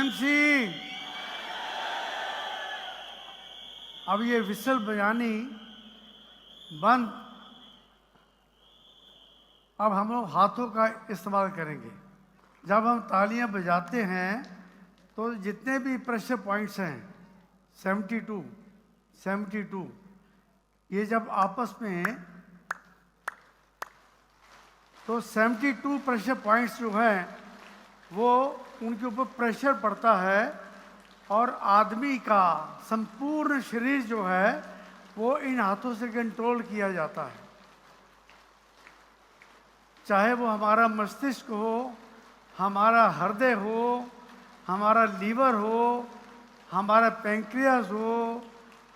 TMC. अब ये whistle बजानी बंद। अब हम लोग हाथों का इस्तेमाल करेंगे। जब हम तालियां बजाते हैं तो जितने भी प्रेशर पॉइंट्स हैं 72 ये जब आपस में तो 72 प्रेशर पॉइंट्स जो हैं वो उनके ऊपर प्रेशर पड़ता है और आदमी का संपूर्ण शरीर जो है वो इन हाथों से कंट्रोल किया जाता है। चाहे वो हमारा मस्तिष्क हो, हमारा हृदय हो, हमारा लीवर हो, हमारा पैंक्रियास हो,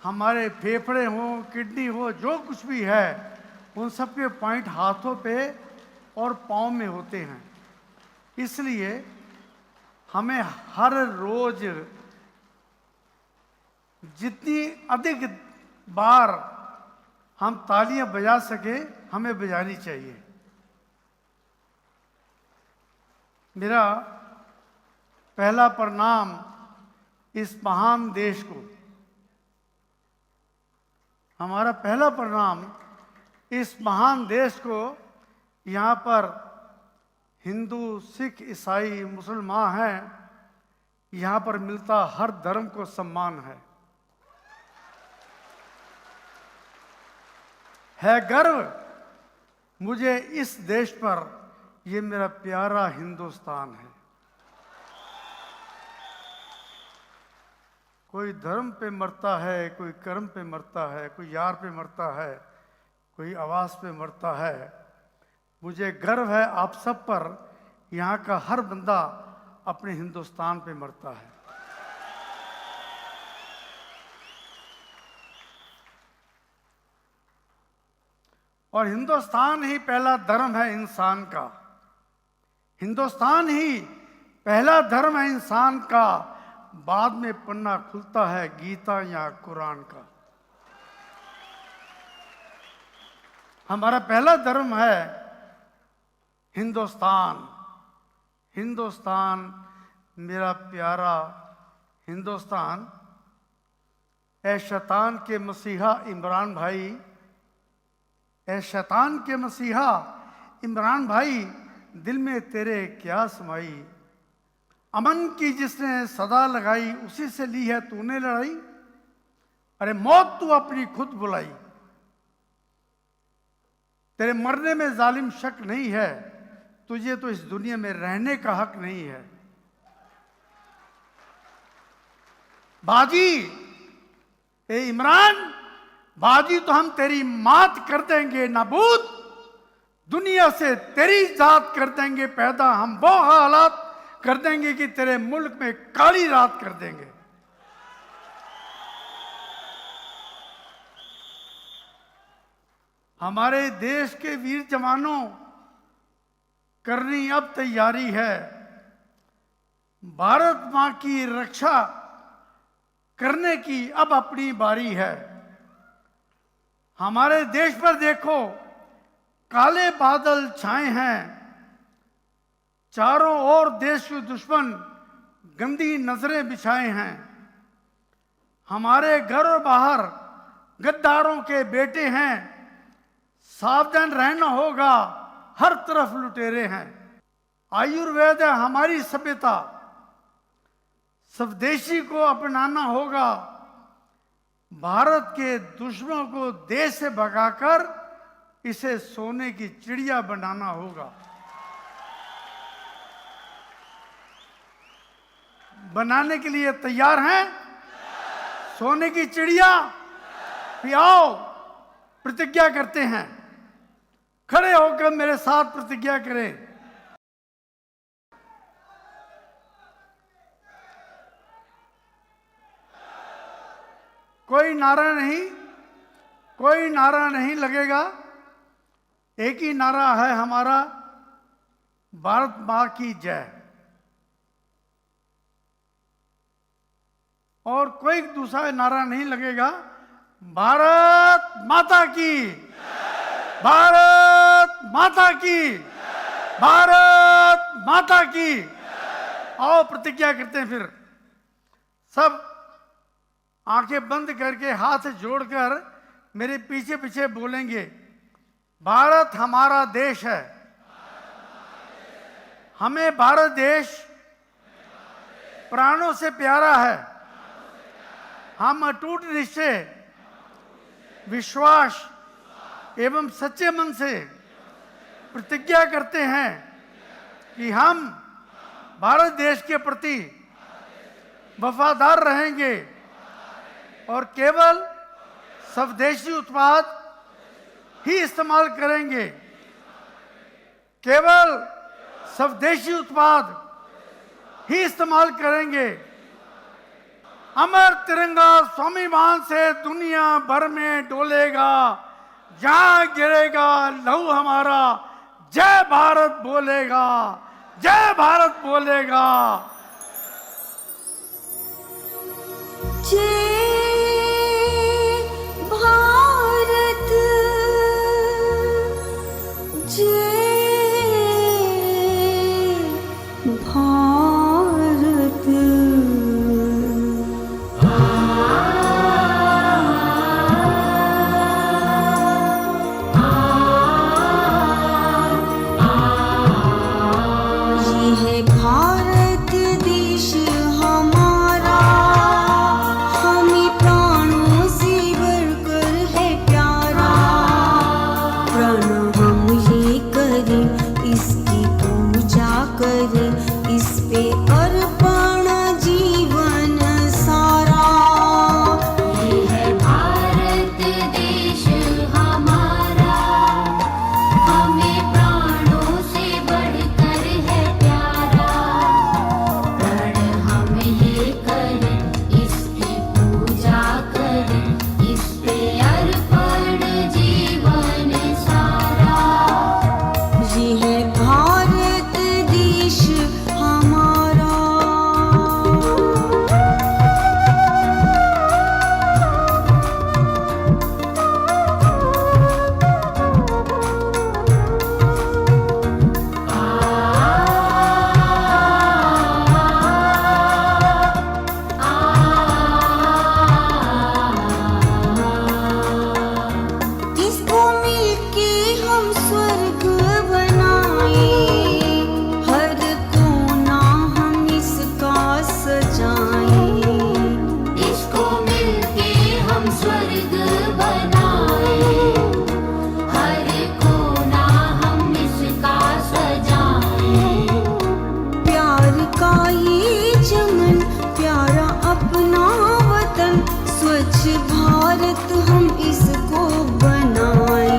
हमारे फेफड़े हो, किडनी हो, जो कुछ भी है उन सब के पॉइंट हाथों पे और पाँव में होते हैं। इसलिए हमें हर रोज जितनी अधिक बार हम तालियां बजा सके हमें बजानी चाहिए। मेरा पहला प्रणाम इस महान देश को, हमारा पहला प्रणाम इस महान देश को। यहाँ पर हिंदू, सिख, ईसाई, मुसलमान हैं। यहाँ पर मिलता हर धर्म को सम्मान है गर्व मुझे इस देश पर। ये मेरा प्यारा हिंदुस्तान है। कोई धर्म पे मरता है, कोई कर्म पे मरता है, कोई यार पे मरता है, कोई आवास पे मरता है। मुझे गर्व है आप सब पर। यहाँ का हर बंदा अपने हिंदुस्तान पे मरता है। और हिंदुस्तान ही पहला धर्म है इंसान का। हिंदुस्तान ही पहला धर्म है इंसान का। बाद में पन्ना खुलता है गीता या कुरान का। हमारा पहला धर्म है हिंदुस्तान। हिंदुस्तान मेरा प्यारा हिंदुस्तान। ऐ शैतान के मसीहा इमरान भाई, ऐ शैतान के मसीहा इमरान भाई, दिल में तेरे क्या समाई। अमन की जिसने सदा लगाई, उसी से ली है तूने लड़ाई। अरे मौत तू अपनी खुद बुलाई, तेरे मरने में जालिम शक नहीं है। तुझे तो इस दुनिया में रहने का हक नहीं है। बाजी ए इमरान, बाजी तो हम तेरी मात कर देंगे नाबूद। दुनिया से तेरी जात कर देंगे पैदा। हम वो हालात कर देंगे कि तेरे मुल्क में काली रात कर देंगे। हमारे देश के वीर जवानों, करनी अब तैयारी है। भारत मां की रक्षा करने की अब अपनी बारी है। हमारे देश पर देखो काले बादल छाए हैं। चारों ओर देश के दुश्मन गंदी नजरें बिछाए हैं। हमारे घर और बाहर गद्दारों के बेटे हैं। सावधान रहना होगा, हर तरफ लुटेरे हैं। आयुर्वेद है हमारी सभ्यता, स्वदेशी को अपनाना होगा। भारत के दुश्मनों को देश से भगाकर इसे सोने की चिड़िया बनाना होगा। बनाने के लिए तैयार हैं? सोने की चिड़िया भी आओ प्रतिज्ञा करते हैं। खड़े होकर मेरे साथ प्रतिज्ञा करें। कोई नारा नहीं, कोई नारा नहीं लगेगा। एक ही नारा है हमारा, भारत मां की जय। और कोई दूसरा नारा नहीं लगेगा। भारत माता की, भारत माता की, भारत माता की। आओ प्रतिज्ञा करते हैं फिर। सब आंखें बंद करके हाथ जोड़कर मेरे पीछे पीछे बोलेंगे, भारत हमारा देश है। हमें भारत देश प्राणों से प्यारा है। हम अटूट निश्चय, विश्वास एवं सच्चे मन से प्रतिज्ञा करते हैं कि हम भारत देश के प्रति वफादार रहेंगे और केवल स्वदेशी उत्पाद ही इस्तेमाल करेंगे। केवल स्वदेशी उत्पाद ही इस्तेमाल करेंगे। अमर तिरंगा स्वाभिमान से दुनिया भर में डोलेगा। जहां गिरेगा लहू हमारा, जय भारत बोलेगा, जय भारत बोलेगा। जय भारत, जय भारत। ये है भारत देश हमारा, हमें प्राणों से बढ़कर है प्यारा। प्रण हम ये करें, इसकी पूजा करें, इस पे अर्पण जीवन सारा। ये है भारत देश हमारा, हमें प्राणों से बढ़कर है प्यारा। प्रण हम ये करें, इसकी पूजा करें, इस पे अर्पण जीवन सारा। ये है भारत देश हमारा। इसको मिलके हम स्वर्ग बनाए, हर कोना हम इसका सजाए। इसको मिलके हम स्वर्ग बनाए, हर कोना हम इसका सजाए। प्यार का ये चमन, प्यारा अपना वतन, स्वच्छ भारत हम इसको बनाए।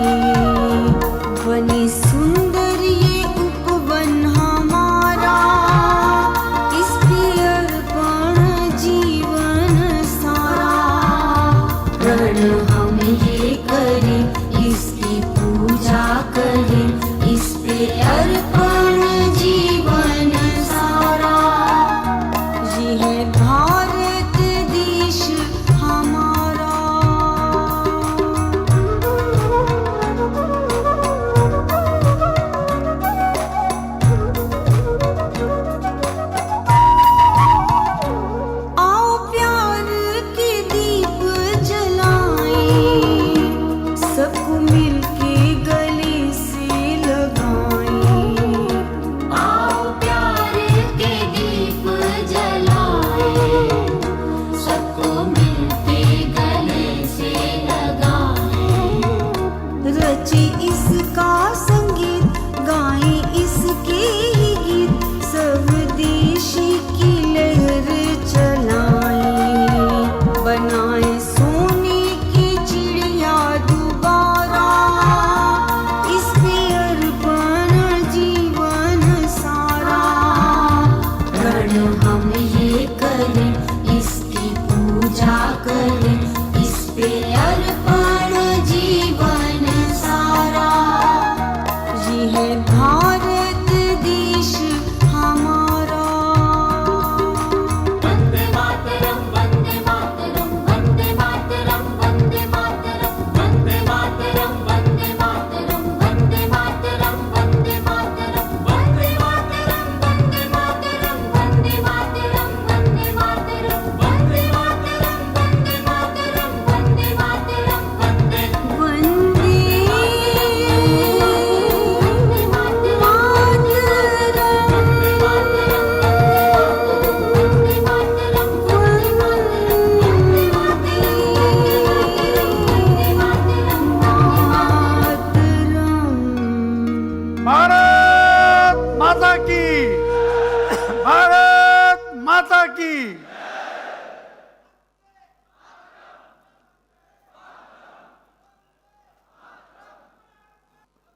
बने सुंदर ये उपवन हमारा, इस पे अर्पण जीवन सारा। प्रण हम ये करें, इसकी पूजा करें, इस पे अर्पण जीवन सारा। ये है भारत देश हमारा।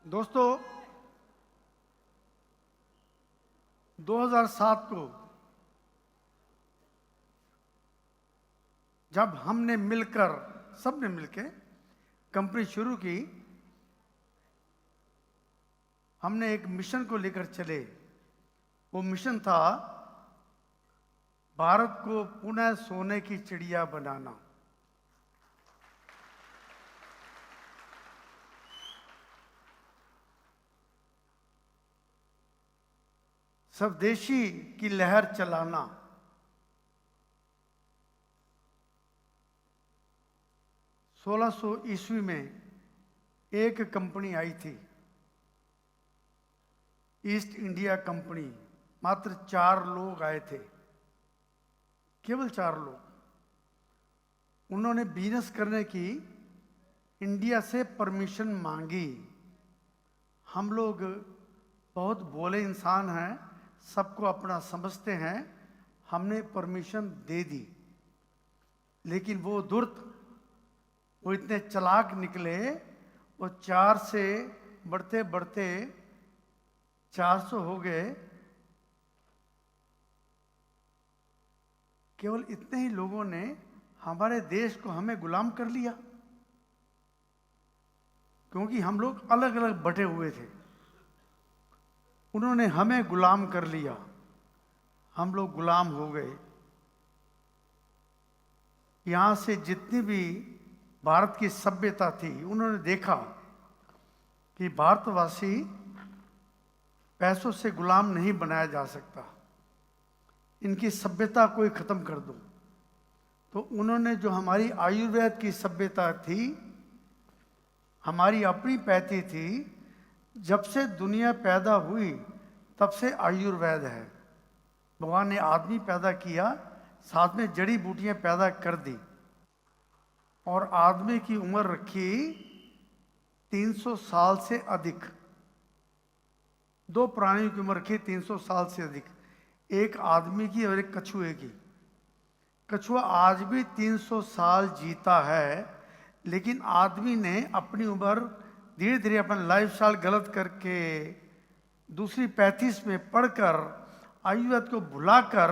दोस्तों, 2007 को जब हमने मिलकर, सबने मिलके कंपनी शुरू की, हमने एक मिशन को लेकर चले। वो मिशन था भारत को पुनः सोने की चिड़िया बनाना। स्वदेशी की लहर चलाना। 1600 ईस्वी में एक कंपनी आई थी, ईस्ट इंडिया कंपनी। मात्र 4 लोग आए थे, केवल 4 लोग। उन्होंने बिजनेस करने की इंडिया से परमिशन मांगी। हम लोग बहुत भोले इंसान हैं, सबको अपना समझते हैं, हमने परमिशन दे दी। लेकिन वो धूर्त, वो इतने चालाक निकले, वो 4 से बढ़ते बढ़ते 400 हो गए। केवल इतने ही लोगों ने हमारे देश को, हमें गुलाम कर लिया, क्योंकि हम लोग अलग अलग बटे हुए थे। उन्होंने हमें गुलाम कर लिया, हम लोग गुलाम हो गए। यहां से जितनी भी भारत की सभ्यता थी, उन्होंने देखा कि भारतवासी पैसों से गुलाम नहीं बनाया जा सकता, इनकी सभ्यता को ही खत्म कर दो। तो उन्होंने जो हमारी आयुर्वेद की सभ्यता थी, हमारी अपनी पैथी थी, जब से दुनिया पैदा हुई तब से आयुर्वेद है। भगवान ने आदमी पैदा किया, साथ में जड़ी बूटियां पैदा कर दी, और आदमी की उम्र रखी 300 साल से अधिक। 2 प्राणियों की उम्र रखी 300 साल से अधिक, एक आदमी की और एक कछुए की। कछुआ आज भी 300 साल जीता है, लेकिन आदमी ने अपनी उम्र धीरे धीरे अपना लाइफस्टाइल गलत करके, दूसरी 35 में पढ़कर, आयुर्वेद को भुलाकर,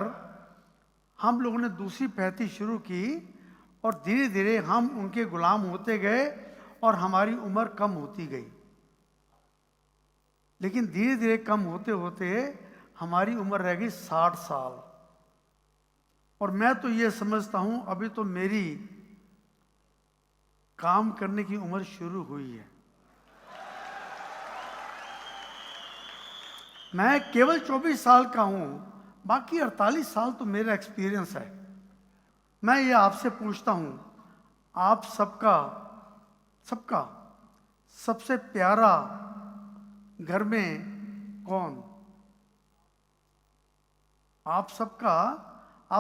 हम लोगों ने दूसरी 35 शुरू की, और धीरे धीरे हम उनके गुलाम होते गए और हमारी उम्र कम होती गई। लेकिन धीरे धीरे कम होते होते हमारी उम्र रह गई 60 साल। और मैं तो ये समझता हूं अभी तो मेरी काम करने की उम्र शुरू हुई है। मैं केवल 24 साल का हूं, बाकी 48 साल तो मेरा एक्सपीरियंस है। मैं ये आपसे पूछता हूं, आप सबका सबसे प्यारा घर में कौन? आप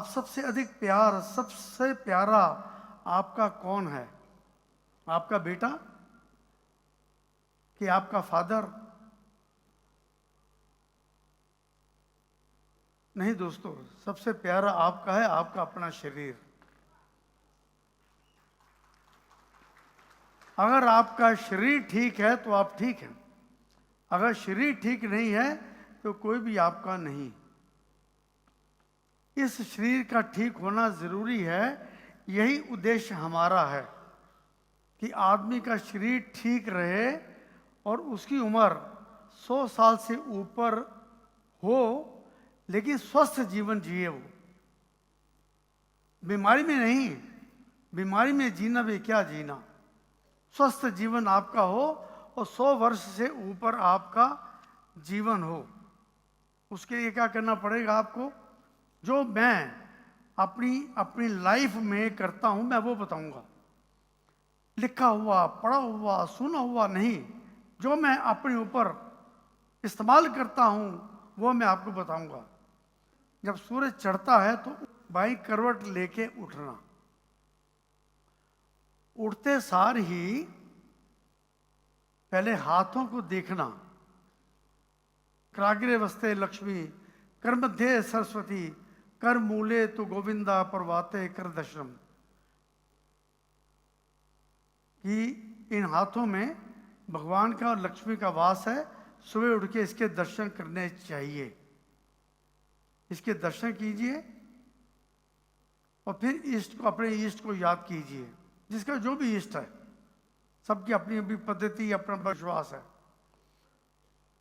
सबसे अधिक प्यार, सबसे प्यारा आपका कौन है? आपका बेटा कि आपका फादर? नहीं दोस्तों, सबसे प्यारा आपका है, आपका अपना शरीर। अगर आपका शरीर ठीक है तो आप ठीक हैं, अगर शरीर ठीक नहीं है तो कोई भी आपका नहीं। इस शरीर का ठीक होना जरूरी है, यही उद्देश्य हमारा है कि आदमी का शरीर ठीक रहे और उसकी उम्र 100 साल से ऊपर हो, लेकिन स्वस्थ जीवन जिए वो। बीमारी में नहीं, बीमारी में जीना भी क्या जीना। स्वस्थ जीवन आपका हो और 100 वर्ष से ऊपर आपका जीवन हो। उसके लिए क्या करना पड़ेगा आपको? जो मैं अपनी लाइफ में करता हूं, मैं वो बताऊंगा। लिखा हुआ, पढ़ा हुआ, सुना हुआ नहीं, जो मैं अपने ऊपर इस्तेमाल करता हूं वो मैं आपको बताऊंगा। जब सूरज चढ़ता है तो बाईं करवट लेके उठना, उठते सार ही पहले हाथों को देखना। कराग्रे वस्ते लक्ष्मी, कर मध्य सरस्वती, कर मूले तो गोविंदा, प्रवाते कर दशरम। कि इन हाथों में भगवान का और लक्ष्मी का वास है। सुबह उठ के इसके दर्शन करने चाहिए। इसके दर्शन कीजिए और फिर ईष्ट को, अपने ईष्ट को याद कीजिए। जिसका जो भी ईष्ट है, सबकी अपनी अपनी पद्धति, अपना विश्वास है।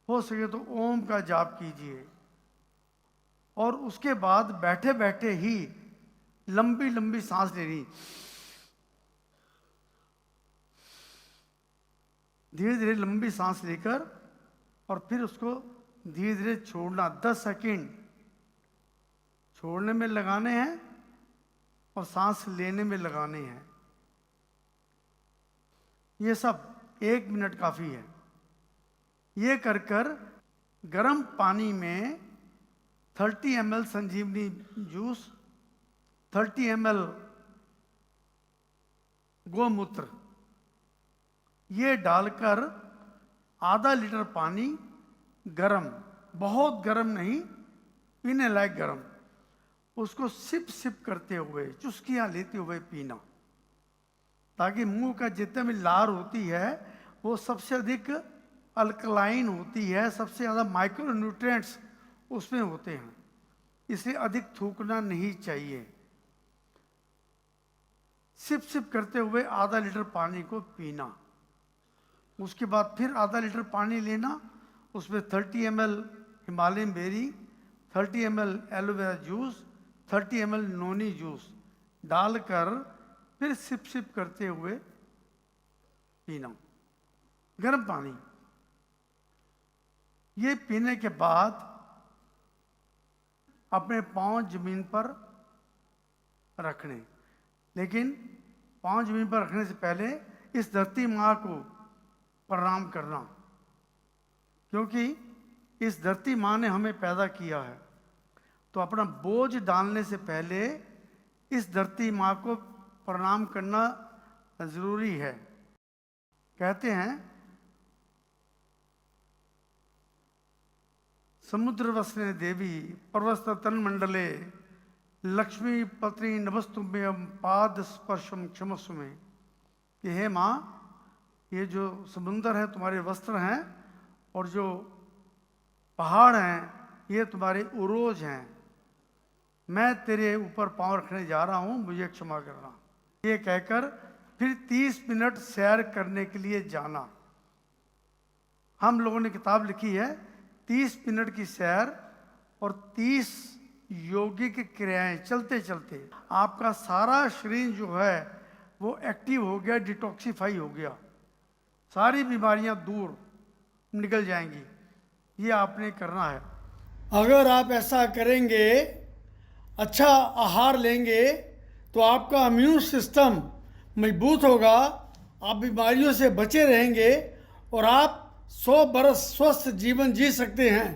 हो सके तो ओम का जाप कीजिए और उसके बाद बैठे बैठे ही लंबी लंबी सांस लेनी। धीरे धीरे लंबी सांस लेकर और फिर उसको धीरे धीरे छोड़ना। 10 सेकंड छोड़ने में लगाने हैं और सांस लेने में लगाने हैं। ये सब 1 मिनट काफ़ी है। ये कर कर गर्म पानी में 30 ml संजीवनी जूस, 30 ml गोमूत्र, ये डालकर आधा लीटर पानी गरम, बहुत गरम नहीं, पीने लायक गरम, उसको सिप सिप करते हुए, चुस्कियां लेते हुए पीना, ताकि मुंह का जितने भी लार होती है वो सबसे अधिक अल्कलाइन होती है, सबसे ज़्यादा माइक्रो न्यूट्रिएंट्स उसमें होते हैं, इसलिए अधिक थूकना नहीं चाहिए। सिप सिप करते हुए आधा लीटर पानी को पीना। उसके बाद फिर आधा लीटर पानी लेना, उसमें 30 ml Himalayan berry, 30 ml aloe vera juice, 30 ml noni juice डालकर फिर सिप सिप करते हुए पीना, गर्म पानी। ये पीने के बाद अपने पांव जमीन पर रखने, लेकिन पांव जमीन पर रखने से पहले इस धरती माँ को प्रणाम करना, क्योंकि इस धरती माँ ने हमें पैदा किया है। तो अपना बोझ डालने से पहले इस धरती माँ को प्रणाम करना जरूरी है। कहते हैं समुद्र वसने देवी पर्वत तन मंडले लक्ष्मी पत्नी नमस्तुभ्यं पाद स्पर्शम क्षमस्व में, कि हे माँ, ये जो समुंदर है तुम्हारे वस्त्र हैं और जो पहाड़ हैं ये तुम्हारे उरोज हैं। मैं तेरे ऊपर पाँव रखने जा रहा हूँ, मुझे क्षमा करना। ये कहकर फिर 30 मिनट सैर करने के लिए जाना। हम लोगों ने किताब लिखी है 30 मिनट की सैर और 30 योगिक क्रियाएं। चलते चलते आपका सारा शरीर जो है वो एक्टिव हो गया, डिटॉक्सिफाई हो गया, सारी बीमारियां दूर निकल जाएंगी। ये आपने करना है। अगर आप ऐसा करेंगे, अच्छा आहार लेंगे, तो आपका इम्यून सिस्टम मजबूत होगा, आप बीमारियों से बचे रहेंगे और आप 100 बरस स्वस्थ जीवन जी सकते हैं।